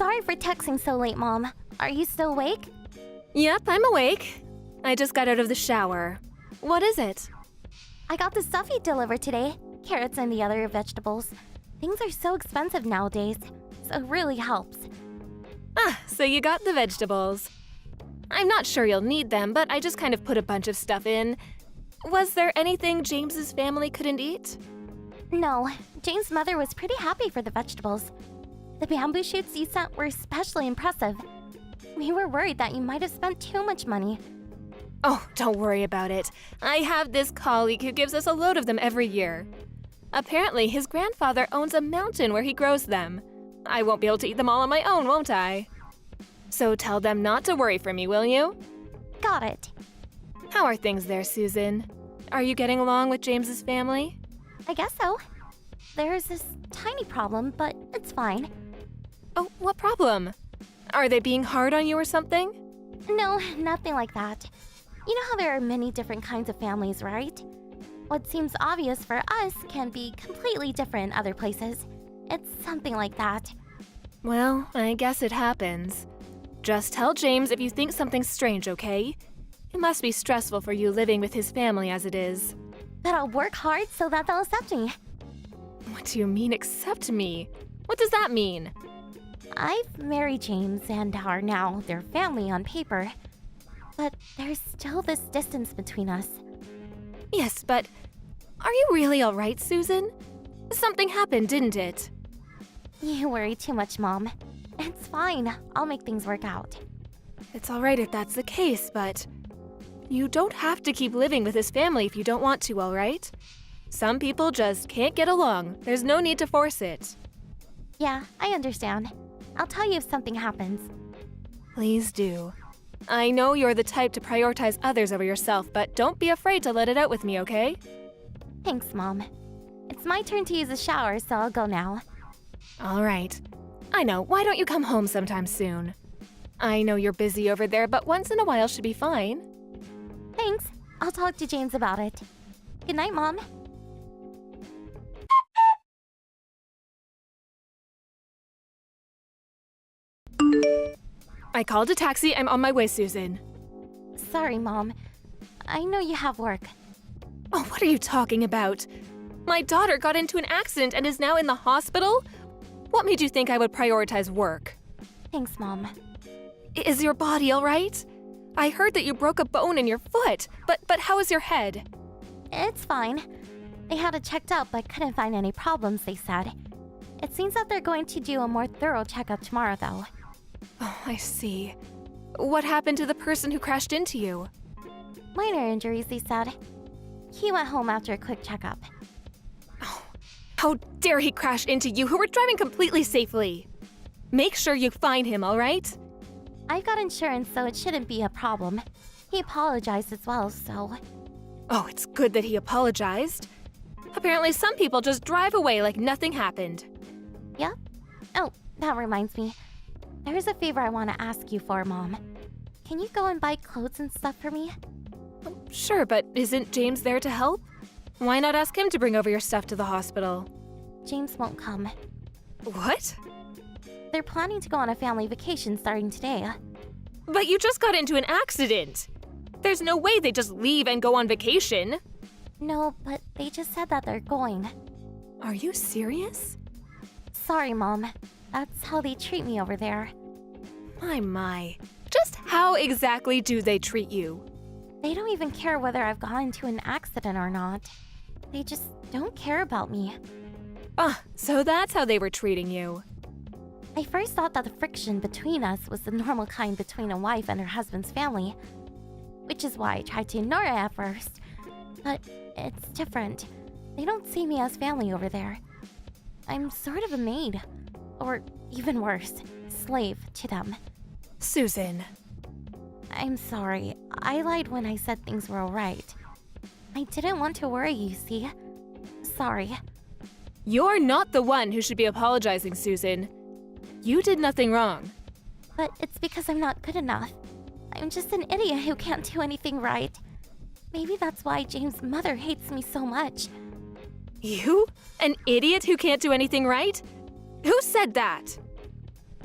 Sorry for texting so late, Mom. Are you still awake? Yep, I'm awake. I just got out of the shower. What is it? I got the stuff you delivered today. Carrots and the other vegetables. Things are so expensive nowadays, so it really helps. So you got the vegetables. I'm not sure you'll need them, but I just kind of put a bunch of stuff in. Was there anything James's family couldn't eat? No, Jane's mother was pretty happy for the vegetables. The bamboo shoots you sent were especially impressive. We were worried that you might have spent too much money. Oh, don't worry about it. I have this colleague who gives us a load of them every year. Apparently, his grandfather owns a mountain where he grows them. I won't be able to eat them all on my own, won't I? So tell them not to worry for me, will you? Got it. How are things there, Susan? Are you getting along with James's family? I guess so. There's this tiny problem, but it's fine. Oh, what problem? Are they being hard on you or something? No, nothing like that. You know how there are many different kinds of families, right? What seems obvious for us can be completely different in other places. It's something like that. Well, I guess it happens. Just tell James if you think something's strange, okay? It must be stressful for you living with his family as it is. But I'll work hard so that they'll accept me. What do you mean, accept me? What does that mean? I've married James and are now their family on paper. But there's still this distance between us. Yes, but are you really all right, Susan? Something happened, didn't it? You worry too much, Mom. It's fine. I'll make things work out. It's all right if that's the case, but you don't have to keep living with his family if you don't want to, all right? Some people just can't get along. There's no need to force it. Yeah, I understand. I'll tell you if something happens. Please do. I know you're the type to prioritize others over yourself, but don't be afraid to let it out with me, okay? Thanks, Mom. It's my turn to use the shower, so I'll go now. All right. I know, why don't you come home sometime soon? I know you're busy over there, but once in a while should be fine. Thanks. I'll talk to James about it. Good night, Mom. I called a taxi. I'm on my way, Susan. Sorry, Mom. I know you have work. Oh, what are you talking about? My daughter got into an accident and is now in the hospital? What made you think I would prioritize work? Thanks, Mom. Is your body all right? I heard that you broke a bone in your foot, but how is your head? It's fine. They had it checked out but couldn't find any problems, they said. It seems that they're going to do a more thorough checkup tomorrow, though. Oh, I see. What happened to the person who crashed into you? Minor injuries, they said. He went home after a quick checkup. Oh, how dare he crash into you who were driving completely safely? Make sure you find him, all right? I've got insurance, so it shouldn't be a problem. He apologized as well, so... Oh, it's good that he apologized. Apparently some people just drive away like nothing happened. Yep. Oh, that reminds me. There's a favor I want to ask you for, Mom. Can you go and buy clothes and stuff for me? Sure, but isn't James there to help? Why not ask him to bring over your stuff to the hospital? James won't come. What? They're planning to go on a family vacation starting today. But you just got into an accident. There's no way they just leave and go on vacation. No, but they just said that they're going. Are you serious? Sorry, Mom. That's how they treat me over there. My. Just how exactly do they treat you? They don't even care whether I've gotten into an accident or not. They just don't care about me. So that's how they were treating you. I first thought that the friction between us was the normal kind between a wife and her husband's family, which is why I tried to ignore it at first. But it's different. They don't see me as family over there. I'm sort of a maid, or even worse, slave to them. Susan. I'm sorry. I lied when I said things were alright. I didn't want to worry you, see? Sorry. You're not the one who should be apologizing, Susan. You did nothing wrong. But it's because I'm not good enough. I'm just an idiot who can't do anything right. Maybe that's why James' mother hates me so much. You? An idiot who can't do anything right? Who said that?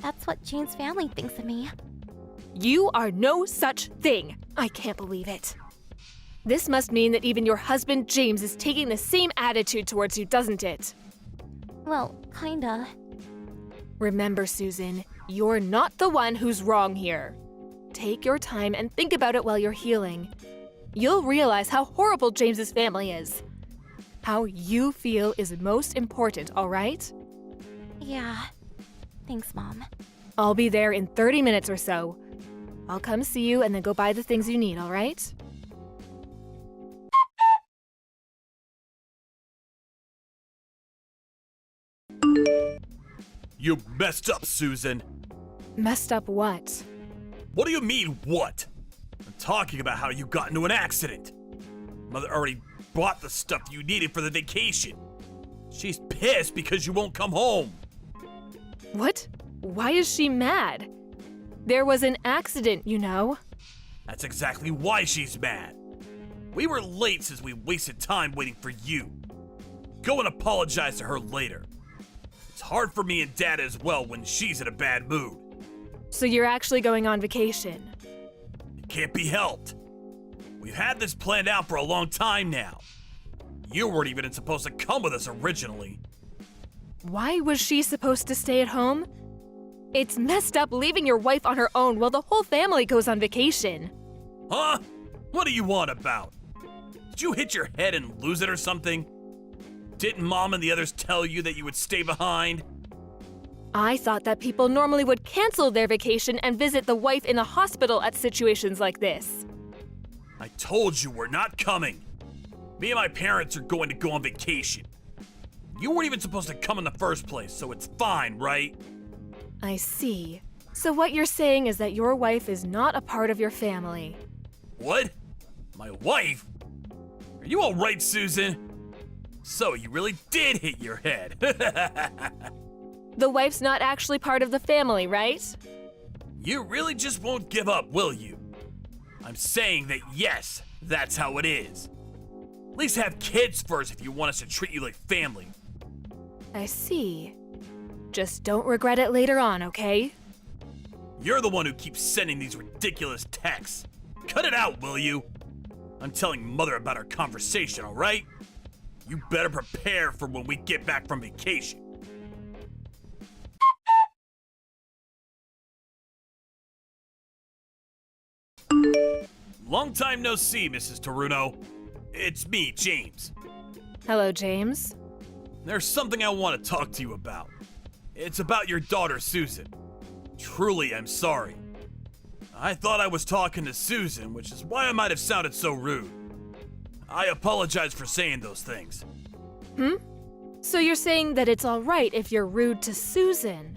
That's what Jane's family thinks of me. You are no such thing. I can't believe it. This must mean that even your husband, James, is taking the same attitude towards you, doesn't it? Well, kinda. Remember, Susan, you're not the one who's wrong here. Take your time and think about it while you're healing. You'll realize how horrible James's family is. How you feel is most important, all right? Yeah. Thanks, Mom. I'll be there in 30 minutes or so. I'll come see you and then go buy the things you need, all right? You messed up, Susan. Messed up what? What do you mean, what? I'm talking about how you got into an accident. Mother already bought the stuff you needed for the vacation. She's pissed because you won't come home. What? Why is she mad? There was an accident, you know. That's exactly why she's mad. We were late since we wasted time waiting for you. Go and apologize to her later. It's hard for me and Dad as well when she's in a bad mood. So you're actually going on vacation? It can't be helped. We've had this planned out for a long time now. You weren't even supposed to come with us originally. Why was she supposed to stay at home? It's messed up leaving your wife on her own while the whole family goes on vacation. Huh? What do you want about? Did you hit your head and lose it or something? Didn't Mom and the others tell you that you would stay behind? I thought that people normally would cancel their vacation and visit the wife in the hospital at situations like this. I told you we're not coming. Me and my parents are going to go on vacation. You weren't even supposed to come in the first place, so it's fine, right? I see. So what you're saying is that your wife is not a part of your family. What? My wife? Are you alright, Susan? So you really did hit your head. The wife's not actually part of the family, right? You really just won't give up, will you? I'm saying that yes, that's how it is. At least have kids first if you want us to treat you like family. I see. Just don't regret it later on, okay? You're the one who keeps sending these ridiculous texts. Cut it out, will you? I'm telling Mother about our conversation, alright? You better prepare for when we get back from vacation. Long time no see, Mrs. Taruno. It's me, James. Hello, James. There's something I want to talk to you about. It's about your daughter, Susan. Truly, I'm sorry. I thought I was talking to Susan, which is why I might have sounded so rude. I apologize for saying those things. So you're saying that it's alright if you're rude to Susan?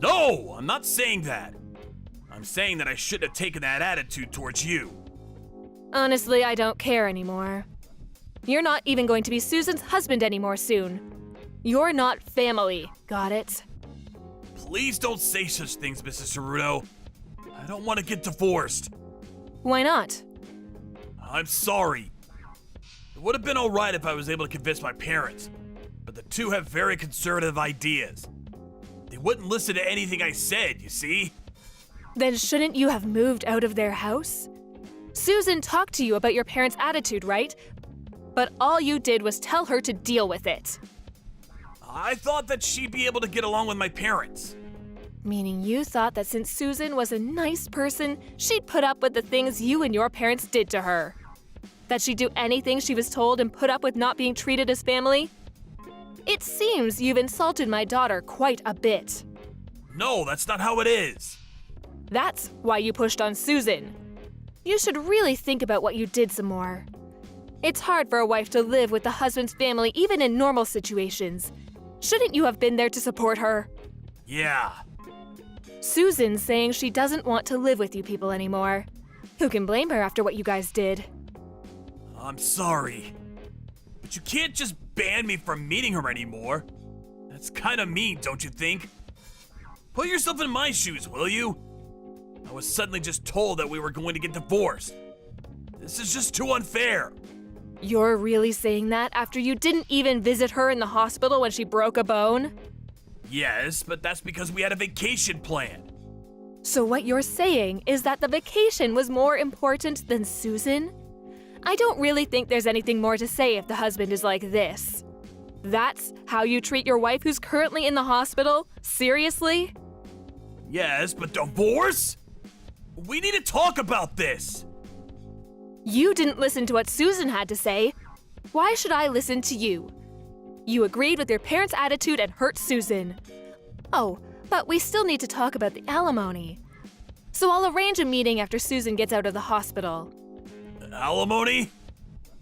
No, I'm not saying that. I'm saying that I shouldn't have taken that attitude towards you. Honestly, I don't care anymore. You're not even going to be Susan's husband anymore soon. You're not family, got it? Please don't say such things, Mrs. Taruno. I don't want to get divorced. Why not? I'm sorry. It would have been alright if I was able to convince my parents, but the two have very conservative ideas. They wouldn't listen to anything I said, you see? Then shouldn't you have moved out of their house? Susan talked to you about your parents' attitude, right? But all you did was tell her to deal with it. I thought that she'd be able to get along with my parents. Meaning you thought that since Susan was a nice person, she'd put up with the things you and your parents did to her. That she'd do anything she was told and put up with not being treated as family? It seems you've insulted my daughter quite a bit. No, that's not how it is. That's why you pushed on Susan. You should really think about what you did some more. It's hard for a wife to live with the husband's family even in normal situations. Shouldn't you have been there to support her? Yeah. Susan's saying she doesn't want to live with you people anymore. Who can blame her after what you guys did? I'm sorry. But you can't just ban me from meeting her anymore. That's kind of mean, don't you think? Put yourself in my shoes, will you? I was suddenly just told that we were going to get divorced. This is just too unfair. You're really saying that after you didn't even visit her in the hospital when she broke a bone? Yes, but that's because we had a vacation planned. So what you're saying is that the vacation was more important than Susan? I don't really think there's anything more to say if the husband is like this. That's how you treat your wife who's currently in the hospital? Seriously? Yes, but divorce? We need to talk about this. You didn't listen to what Susan had to say. Why should I listen to you? You agreed with your parents' attitude and hurt Susan. Oh, but we still need to talk about the alimony. So I'll arrange a meeting after Susan gets out of the hospital. Alimony?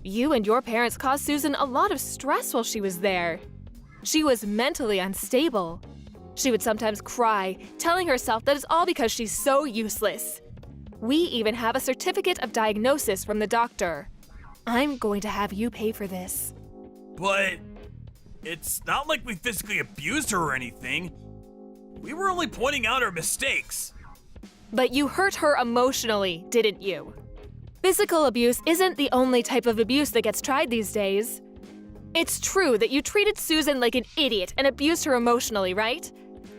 You and your parents caused Susan a lot of stress while she was there. She was mentally unstable. She would sometimes cry, telling herself that it's all because she's so useless. We even have a certificate of diagnosis from the doctor. I'm going to have you pay for this. But it's not like we physically abused her or anything. We were only pointing out her mistakes. But you hurt her emotionally, didn't you? Physical abuse isn't the only type of abuse that gets tried these days. It's true that you treated Susan like an idiot and abused her emotionally, right?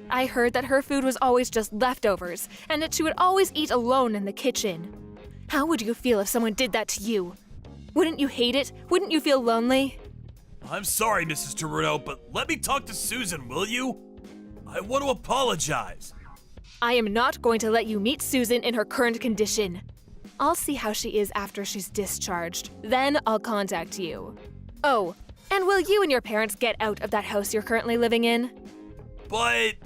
I heard that her food was always just leftovers and that she would always eat alone in the kitchen. How would you feel if someone did that to you? Wouldn't you hate it? Wouldn't you feel lonely? I'm sorry, Mrs. Taruno, but let me talk to Susan, will you? I want to apologize. I am not going to let you meet Susan in her current condition. I'll see how she is after she's discharged. Then I'll contact you. Oh, and will you and your parents get out of that house you're currently living in? But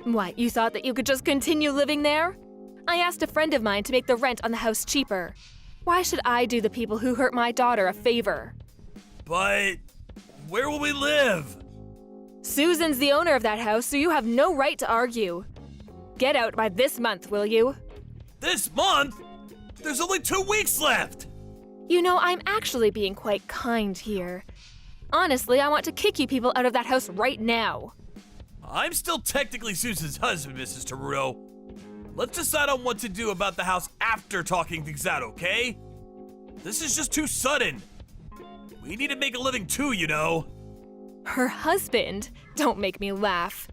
What, you thought that you could just continue living there? I asked a friend of mine to make the rent on the house cheaper. Why should I do the people who hurt my daughter a favor? where will we live? Susan's the owner of that house, so you have no right to argue. Get out by this month, will you? This month? There's only 2 weeks left. You know, I'm actually being quite kind here. Honestly, I want to kick you people out of that house right now. I'm still technically Susan's husband, Mrs. Taruno. Let's decide on what to do about the house after talking things out, okay? This is just too sudden. We need to make a living too, you know. Her husband? Don't make me laugh.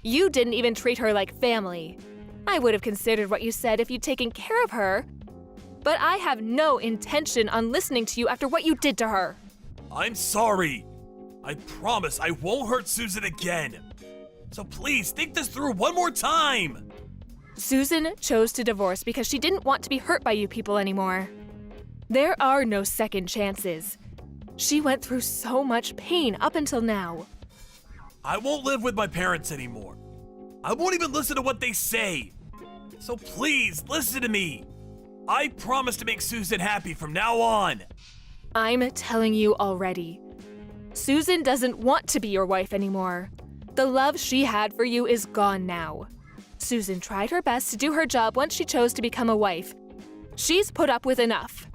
You didn't even treat her like family. I would have considered what you said if you'd taken care of her. But I have no intention on listening to you after what you did to her. I'm sorry. I promise I won't hurt Susan again. So please think this through one more time. Susan chose to divorce because she didn't want to be hurt by you people anymore. There are no second chances. She went through so much pain up until now. I won't live with my parents anymore. I won't even listen to what they say. So please listen to me. I promise to make Susan happy from now on. I'm telling you already. Susan doesn't want to be your wife anymore. The love she had for you is gone now. Susan tried her best to do her job once she chose to become a wife. She's put up with enough.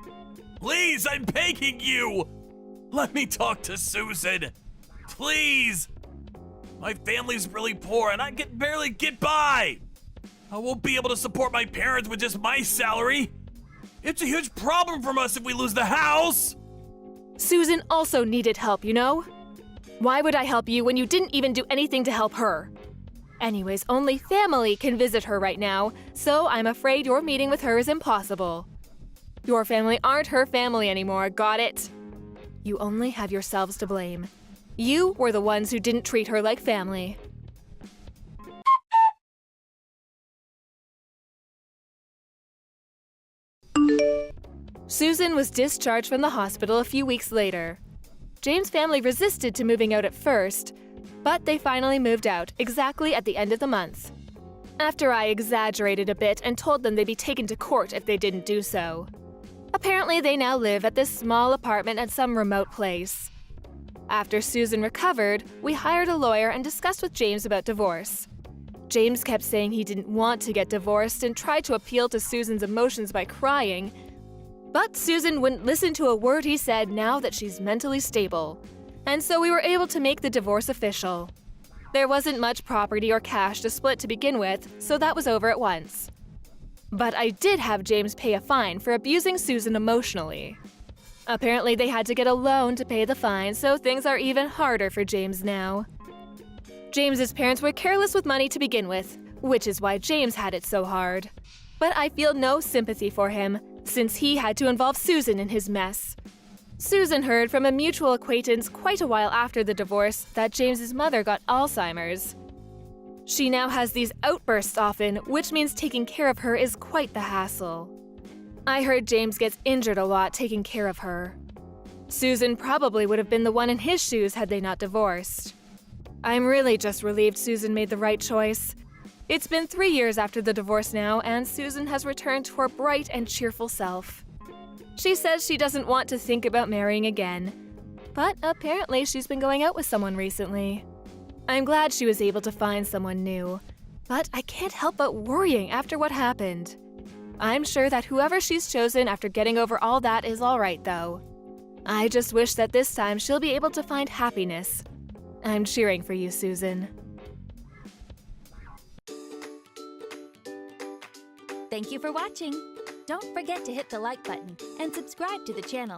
Please, I'm begging you. Let me talk to Susan. Please. My family's really poor and I can barely get by. I won't be able to support my parents with just my salary. It's a huge problem for us if we lose the house. Susan also needed help, you know? Why would I help you when you didn't even do anything to help her? Anyways, only family can visit her right now, so I'm afraid your meeting with her is impossible. Your family aren't her family anymore, got it? You only have yourselves to blame. You were the ones who didn't treat her like family. Susan was discharged from the hospital a few weeks later. James' family resisted to moving out at first, but they finally moved out exactly at the end of the month. After I exaggerated a bit and told them they'd be taken to court if they didn't do so. Apparently, they now live at this small apartment at some remote place. After Susan recovered, we hired a lawyer and discussed with James about divorce. James kept saying he didn't want to get divorced and tried to appeal to Susan's emotions by crying, but Susan wouldn't listen to a word he said now that she's mentally stable, and so we were able to make the divorce official. There wasn't much property or cash to split to begin with, so that was over at once. But I did have James pay a fine for abusing Susan emotionally. Apparently they had to get a loan to pay the fine, so things are even harder for James now. James's parents were careless with money to begin with, which is why James had it so hard. But I feel no sympathy for him, since he had to involve Susan in his mess. Susan heard from a mutual acquaintance quite a while after the divorce that James's mother got Alzheimer's. She now has these outbursts often, which means taking care of her is quite the hassle. I heard James gets injured a lot taking care of her. Susan probably would have been the one in his shoes had they not divorced. I'm really just relieved Susan made the right choice. It's been 3 years after the divorce now, and Susan has returned to her bright and cheerful self. She says she doesn't want to think about marrying again, but apparently she's been going out with someone recently. I'm glad she was able to find someone new, but I can't help but worrying after what happened. I'm sure that whoever she's chosen after getting over all that is all right, though. I just wish that this time she'll be able to find happiness. I'm cheering for you, Susan. Thank you for watching. Don't forget to hit the like button and subscribe to the channel.